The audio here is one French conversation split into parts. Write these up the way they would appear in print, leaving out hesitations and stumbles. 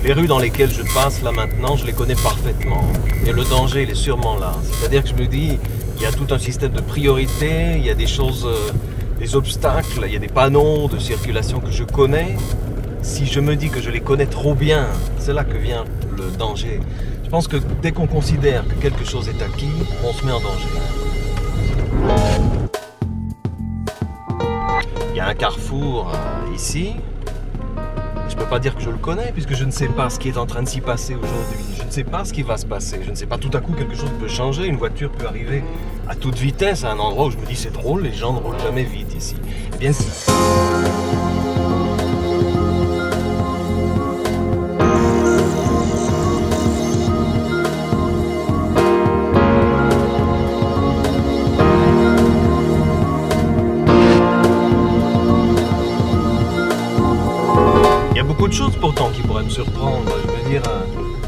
Les rues dans lesquelles je passe là maintenant, je les connais parfaitement. Et le danger, il est sûrement là. C'est-à-dire que je me dis, il y a tout un système de priorité, il y a des choses, des obstacles, il y a des panneaux de circulation que je connais. Si je me dis que je les connais trop bien, c'est là que vient le danger. Je pense que dès qu'on considère que quelque chose est acquis, on se met en danger. Il y a un carrefour ici. Je ne peux pas dire que je le connais puisque je ne sais pas ce qui est en train de s'y passer aujourd'hui. Je ne sais pas ce qui va se passer. Je ne sais pas, tout à coup quelque chose peut changer. Une voiture peut arriver à toute vitesse à un endroit où je me dis c'est drôle, les gens ne roulent jamais vite ici. Eh bien si. Il y a beaucoup de choses pourtant qui pourraient me surprendre. Je veux dire,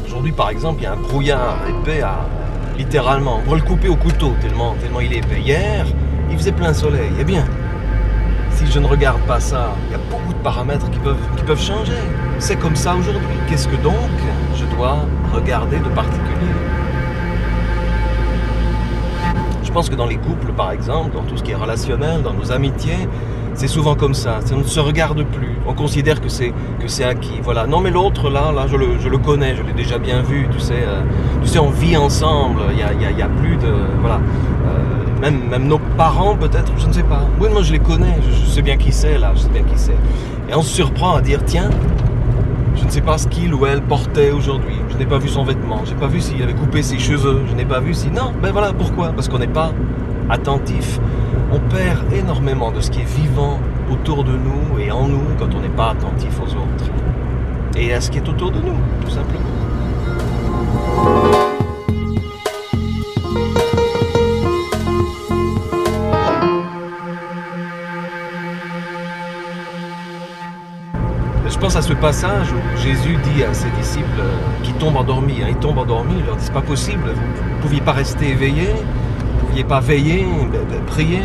aujourd'hui par exemple, il y a un brouillard épais littéralement. On pourrait le couper au couteau tellement il est épais. Hier, il faisait plein soleil. Eh bien, si je ne regarde pas ça, il y a beaucoup de paramètres qui peuvent changer. C'est comme ça aujourd'hui. Qu'est-ce que donc je dois regarder de particulier? Je pense que dans les couples par exemple, dans tout ce qui est relationnel, dans nos amitiés, c'est souvent comme ça, on ne se regarde plus, on considère que c'est acquis, voilà. Non mais l'autre là je le connais, je l'ai déjà bien vu, tu sais, on vit ensemble, il y a plus de, voilà, même nos parents peut-être, je ne sais pas. Oui, moi je les connais, je sais bien qui c'est là, je sais bien qui c'est. Et on se surprend à dire, tiens, je ne sais pas ce qu'il ou elle portait aujourd'hui, je n'ai pas vu son vêtement, je n'ai pas vu s'il avait coupé ses cheveux, je n'ai pas vu si... Non, ben voilà, pourquoi? Parce qu'on n'est pas attentif. On perd énormément de ce qui est vivant autour de nous et en nous quand on n'est pas attentif aux autres. Et à ce qui est autour de nous, tout simplement. Je pense à ce passage où Jésus dit à ses disciples qui tombent endormis, ils tombent endormis, il leur dit c'est pas possible, vous ne pouviez pas rester éveillés, vous ne pouviez pas veiller, prier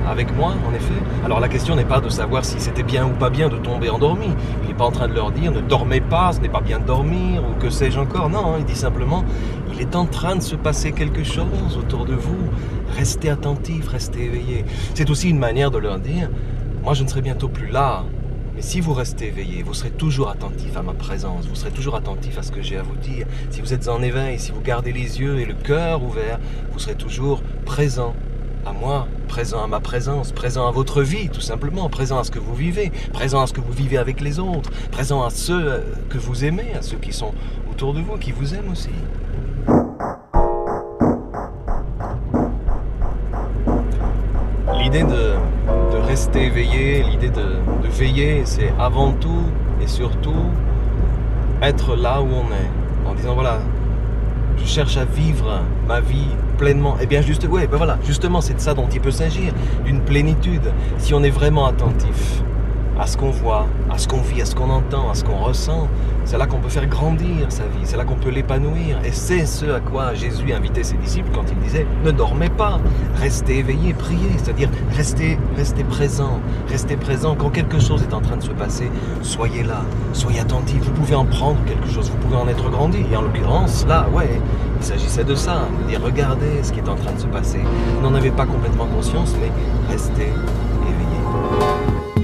avec moi en effet. Alors la question n'est pas de savoir si c'était bien ou pas bien de tomber endormi, il n'est pas en train de leur dire ne dormez pas, ce n'est pas bien de dormir ou que sais-je encore, non, il dit simplement il est en train de se passer quelque chose autour de vous, restez attentifs, restez éveillés. C'est aussi une manière de leur dire moi je ne serai bientôt plus là. Mais si vous restez éveillé, vous serez toujours attentif à ma présence, vous serez toujours attentif à ce que j'ai à vous dire. Si vous êtes en éveil, si vous gardez les yeux et le cœur ouverts, vous serez toujours présent à moi, présent à ma présence, présent à votre vie tout simplement, présent à ce que vous vivez, présent à ce que vous vivez avec les autres, présent à ceux que vous aimez, à ceux qui sont autour de vous, qui vous aiment aussi. L'idée de rester éveillé, l'idée de veiller, c'est avant tout et surtout être là où on est, en disant voilà, je cherche à vivre ma vie pleinement. Et bien juste, ouais, ben voilà, justement c'est de ça dont il peut s'agir, d'une plénitude. Si on est vraiment attentif à ce qu'on voit, à ce qu'on vit, à ce qu'on entend, à ce qu'on ressent, c'est là qu'on peut faire grandir sa vie, c'est là qu'on peut l'épanouir. Et c'est ce à quoi Jésus invitait ses disciples quand il disait « Ne dormez pas, restez éveillés, priez », c'est-à-dire restez présent quand quelque chose est en train de se passer, soyez là, soyez attentifs, vous pouvez en prendre quelque chose, vous pouvez en être grandi. Et en l'occurrence, là, ouais, il s'agissait de ça, de dire « Regardez ce qui est en train de se passer ». Vous n'en avez pas complètement conscience, mais restez éveillés.